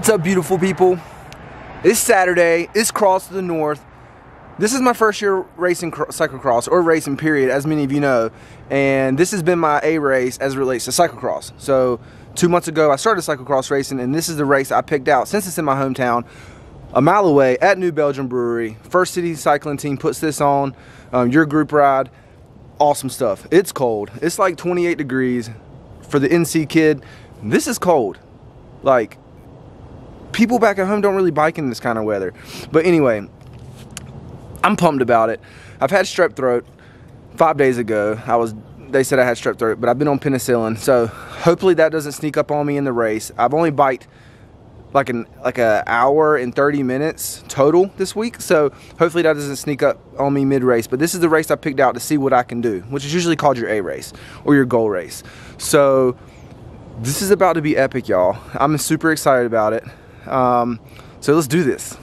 What's up, beautiful people? It's Saturday, it's Cross to the North. This is my first year racing cyclocross, or racing period, as many of you know. And this has been my A race as it relates to cyclocross. So 2 months ago I started cyclocross racing, and this is the race I picked out since it's in my hometown, a mile away at New Belgium Brewery. First City cycling team puts this on, your group ride. Awesome stuff. It's cold. It's like 28 degrees for the NC kid. This is cold. Like, people back at home don't really bike in this kind of weather. But anyway, I'm pumped about it. I've had strep throat 5 days ago. They said I had strep throat, but I've been on penicillin. So hopefully that doesn't sneak up on me in the race. I've only biked like an hour and 30 minutes total this week. So hopefully that doesn't sneak up on me mid-race. But this is the race I picked out to see what I can do, which is usually called your A race or your goal race. So this is about to be epic, y'all. I'm super excited about it. So let's do this.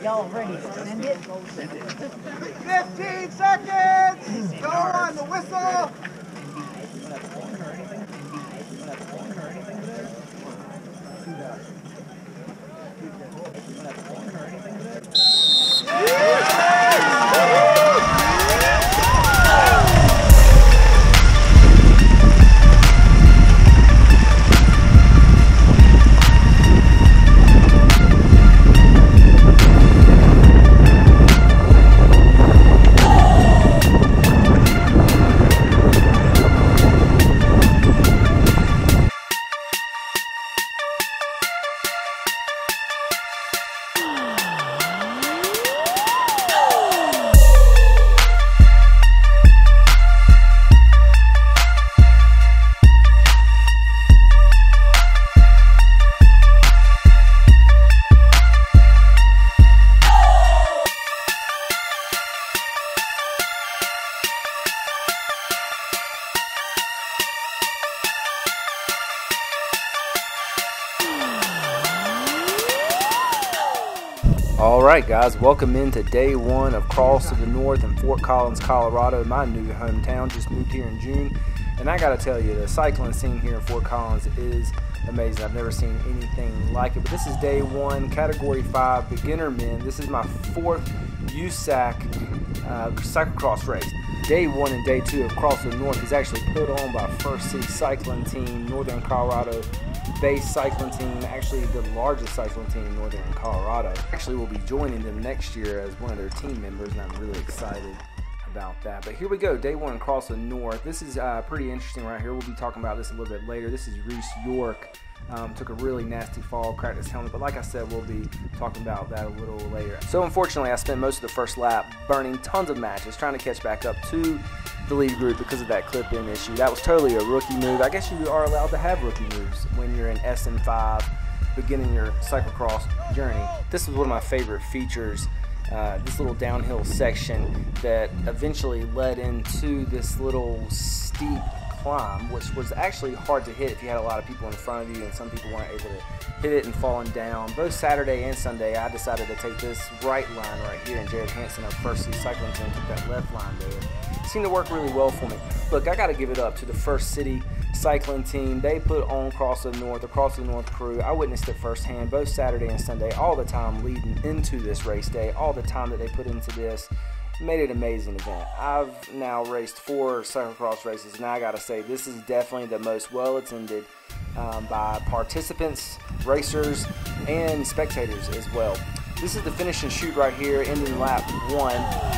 Y'all ready? Send it. 15 seconds! Go on, the whistle! Alright guys, welcome into day one of Cross to the North in Fort Collins, Colorado, my new hometown. Just moved here in June, and I gotta tell you, the cycling scene here in Fort Collins is amazing. I've never seen anything like it. But this is day one, category 5, beginner men. This is my 4th USAC cyclocross race. Day 1 and day 2 of Cross to the North is actually put on by First City cycling team, Northern Colorado based cycling team, actually the largest cycling team in Northern Colorado. Actually, we'll be joining them next year as one of their team members, and I'm really excited about that. But here we go, day 1 Cross the North. This is pretty interesting right here. We'll be talking about this a little bit later. This is Reese York. Took a really nasty fall, cracked his helmet, but like I said, we'll be talking about that a little later. So unfortunately, I spent most of the first lap burning tons of matches, trying to catch back up to the lead group because of that clip-in issue. That was totally a rookie move. I guess you are allowed to have rookie moves when you're in SM5 beginning your cyclocross journey. This was one of my favorite features, this little downhill section that eventually led into this little steep climb, which was actually hard to hit if you had a lot of people in front of you and some people weren't able to hit it and falling down. Both Saturday and Sunday I decided to take this right line right here, and Jared Hansen, our first city cycling team, took that left line there. It seemed to work really well for me. Look, I got to give it up to the first city cycling team. They put on Across the North crew. I witnessed it firsthand both Saturday and Sunday, all the time leading into this race day, all the time that they put into this. Made it an amazing event. I've now raced 4 cyclocross races, and I gotta say this is definitely the most well attended by participants, racers, and spectators as well. This is the finish and shoot right here, ending lap 1.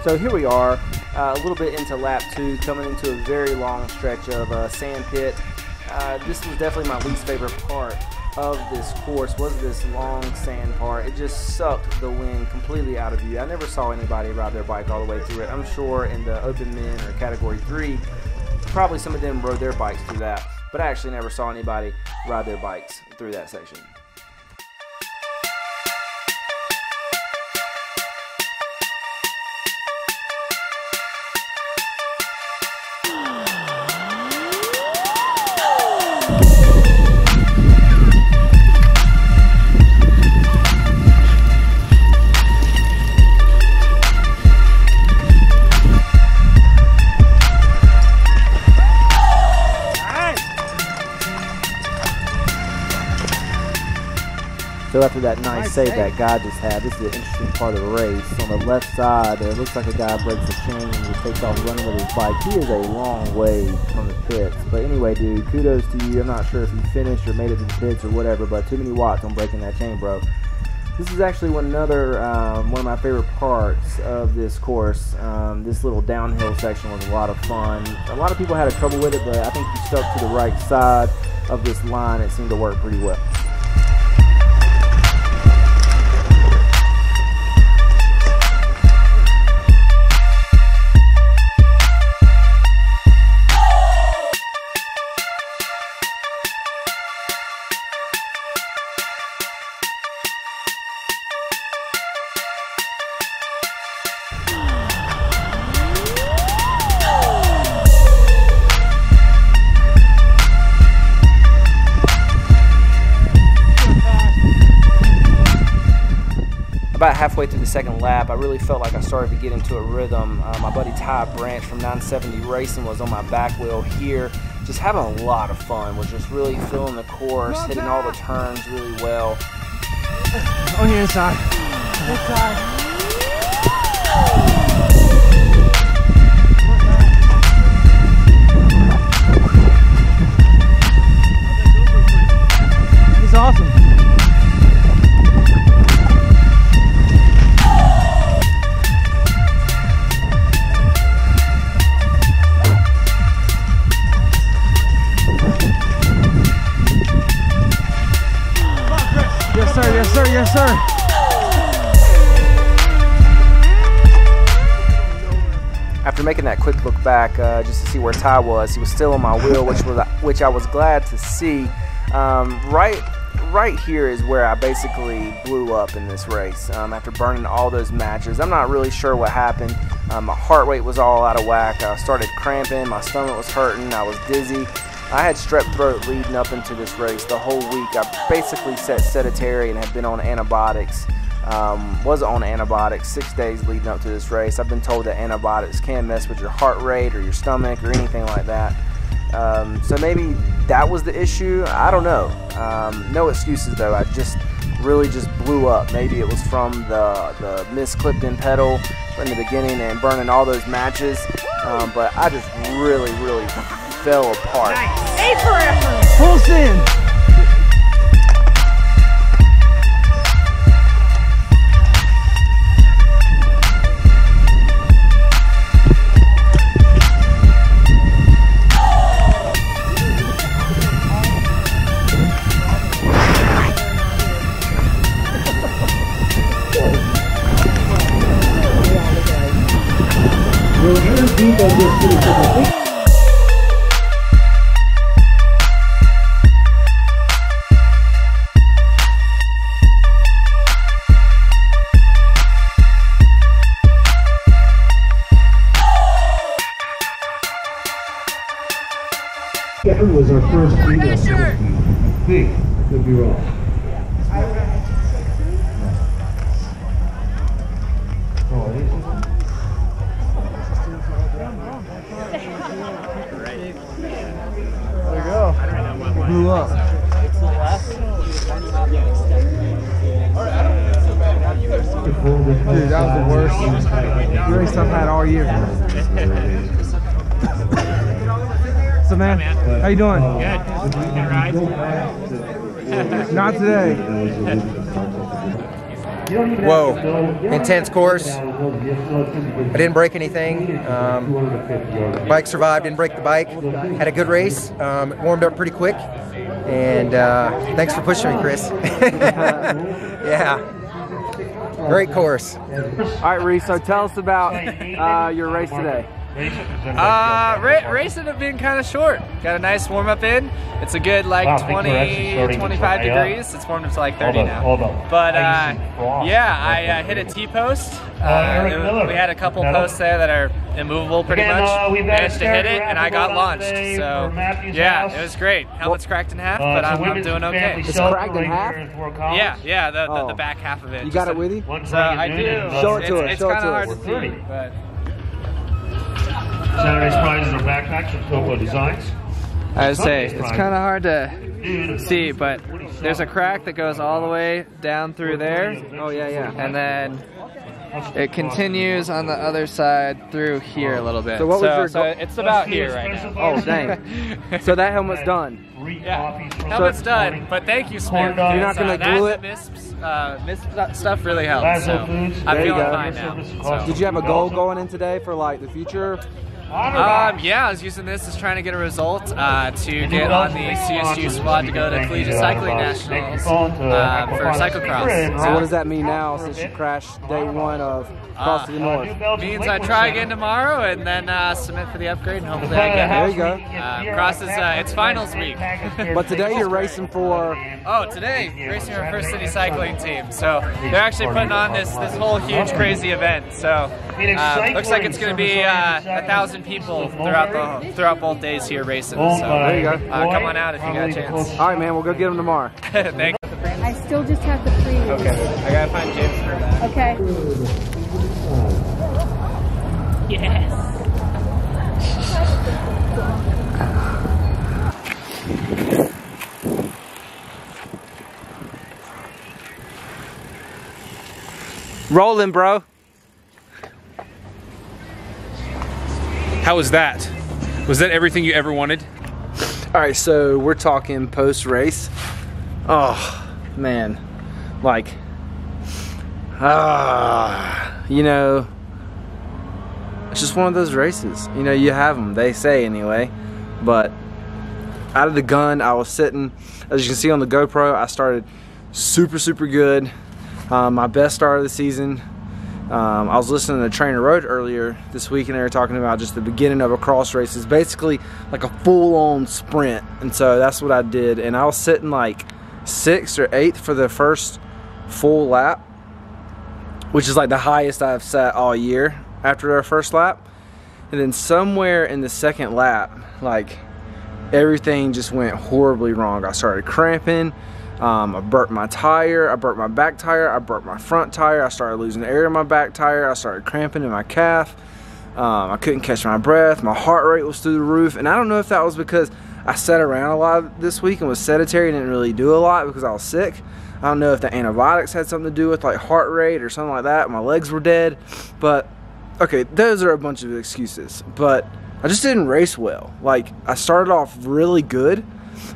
So here we are, a little bit into lap 2, coming into a very long stretch of sand pit. This was definitely my least favorite part of this course, was this long sand part. It just sucked the wind completely out of you. I never saw anybody ride their bike all the way through it. I'm sure in the open men or category 3, probably some of them rode their bikes through that, but I actually never saw anybody ride their bikes through that section. So after that nice save that guy just had, this is the interesting part of the race. On the left side, it looks like a guy breaks the chain and he takes off running with his bike. He is a long way from the pits. But anyway, dude, kudos to you. I'm not sure if you finished or made it to the pits or whatever, but too many watts on breaking that chain, bro. This is actually one of my favorite parts of this course. This little downhill section was a lot of fun. A lot of people had trouble with it, but I think you stuck to the right side of this line. It seemed to work pretty well. About halfway through the second lap, I really felt like I started to get into a rhythm. My buddy Ty Branch from 970 Racing was on my back wheel here, just having a lot of fun. Was just really feeling the course, hitting all the turns really well. On your inside. Inside. He's awesome. Yes, sir. Yes, sir. Yes, sir. After making that quick look back just to see where Ty was, he was still on my wheel, which I was glad to see. Right here is where I basically blew up in this race after burning all those matches. I'm not really sure what happened. My heart rate was all out of whack. I started cramping. My stomach was hurting. I was dizzy. I had strep throat leading up into this race the whole week. I basically set sedentary and had been on antibiotics. Was on antibiotics 6 days leading up to this race. I've been told that antibiotics can mess with your heart rate or your stomach or anything like that. So maybe that was the issue. I don't know. No excuses though. I just really blew up. Maybe it was from the mis-clipped-in pedal in the beginning and burning all those matches. But I just really fell apart. Nice. A for effort. Full send. That was our first female. Big, could be wrong. There you go. Blew up. Dude, that was the worst race I've had all year. So man, how you doing? Good. Good ride? Not today. Whoa, intense course. I didn't break anything. Bike survived, didn't break the bike. Had a good race. Warmed up pretty quick. And thanks for pushing me, Chris. Yeah. Great course. All right, Reese, so tell us about your race today. Race ended up being kind of short. Got a nice warm up in. It's a good like 20, 25 degrees. It's warmed up to like 30 now. But yeah, I hit a T-post. We had a couple posts there that are immovable pretty much. Managed to hit it and I got launched. So yeah, it was great. Helmet's cracked in half, but I'm doing okay. It's cracked in half? Yeah, the back half of it. You got it with you? So I do. Show it to us. It's Show it kind of to hard us. to see, but. Saturday's prizes are backpacks from Topo Designs. I would say it's kind of hard to see, but there's a crack that goes all the way down through there. Oh, yeah. And then it continues on the other side through here a little bit. So what was your so it's about here right now. Oh, dang. So that helmet's done. Yeah, helmet's done, but thank you, Smith. You're not going to glue it? Mist stuff really helps, so I'm feeling fine now. So. Did you have a goal going in today for like the future? Yeah, I was using this as trying to get a result to get on the CSU squad to go to Collegiate Cycling Nationals for cyclocross. So what does that mean now since you crashed day one of Cross to the North? Means I try again tomorrow and then submit for the upgrade and hopefully I get it. There you go. Cross is it's finals week. But today you're racing for... Oh, today racing our first city cycling team. So they're actually putting on this whole huge crazy event. So looks like it's going to be 1,000 people throughout both days here racing. So there you go. Come on out if you got a chance. All right, man. We'll go get them tomorrow. Thanks. I still just have the free. Okay. I gotta find James for that. Okay. Yes. Rolling, bro. How was that? Was that everything you ever wanted? All right, so we're talking post-race. Oh, man. Like, you know, it's just one of those races. You know, you have them, they say anyway. But out of the gun, I was sitting, as you can see on the GoPro, I started super good. My best start of the season. I was listening to Trainer Road earlier this week and they were talking about just the beginning of a cross race is basically like a full-on sprint, and so that's what I did, and I was sitting like 6th or 8th for the first full lap, which is like the highest I've sat all year after our first lap. And then somewhere in the second lap, like everything just went horribly wrong. I started cramping. I burnt my tire, I burnt my back tire, I burnt my front tire, I started losing air in my back tire, I started cramping in my calf, I couldn't catch my breath, my heart rate was through the roof, and I don't know if that was because I sat around a lot this week and was sedentary and didn't really do a lot because I was sick. I don't know if the antibiotics had something to do with like heart rate or something like that, my legs were dead, but okay, those are a bunch of excuses, but I just didn't race well. Like, I started off really good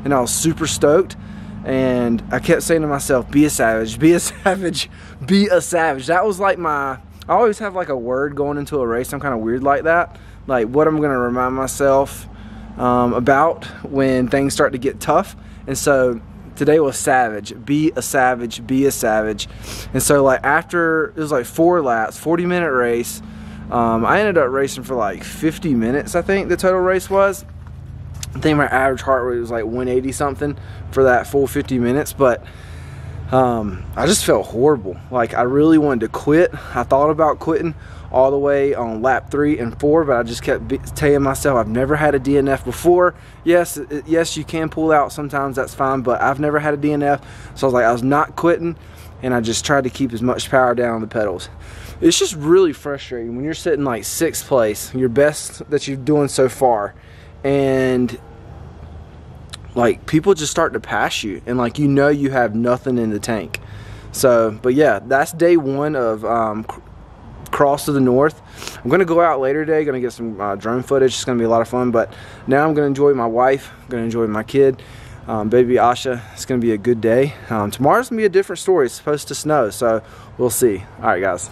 and I was super stoked. And I kept saying to myself, be a savage, be a savage, be a savage. That was like I always have like a word going into a race. I'm kind of weird like that. Like what I'm going to remind myself about when things start to get tough. And so today was savage, be a savage, be a savage. And so like after, it was like 4 laps, 40-minute race. I ended up racing for like 50 minutes, I think the total race was. I think my average heart rate was like 180 something for that full 50 minutes, but I just felt horrible. Like, I really wanted to quit. I thought about quitting all the way on lap 3 and 4, but I just kept telling myself I've never had a DNF before. Yes, you can pull out sometimes, that's fine, but I've never had a DNF. So I was like, I was not quitting, and I just tried to keep as much power down on the pedals. It's just really frustrating when you're sitting like 6th place, your best that you're doing so far, and like people just start to pass you, and like you know you have nothing in the tank. So, but yeah, that's day 1 of Cross to the North. I'm gonna go out later today, gonna get some drone footage. It's gonna be a lot of fun, but now I'm gonna enjoy my wife, I'm gonna enjoy my kid, baby Asha. It's gonna be a good day. Tomorrow's gonna be a different story. It's supposed to snow, so we'll see. All right, guys.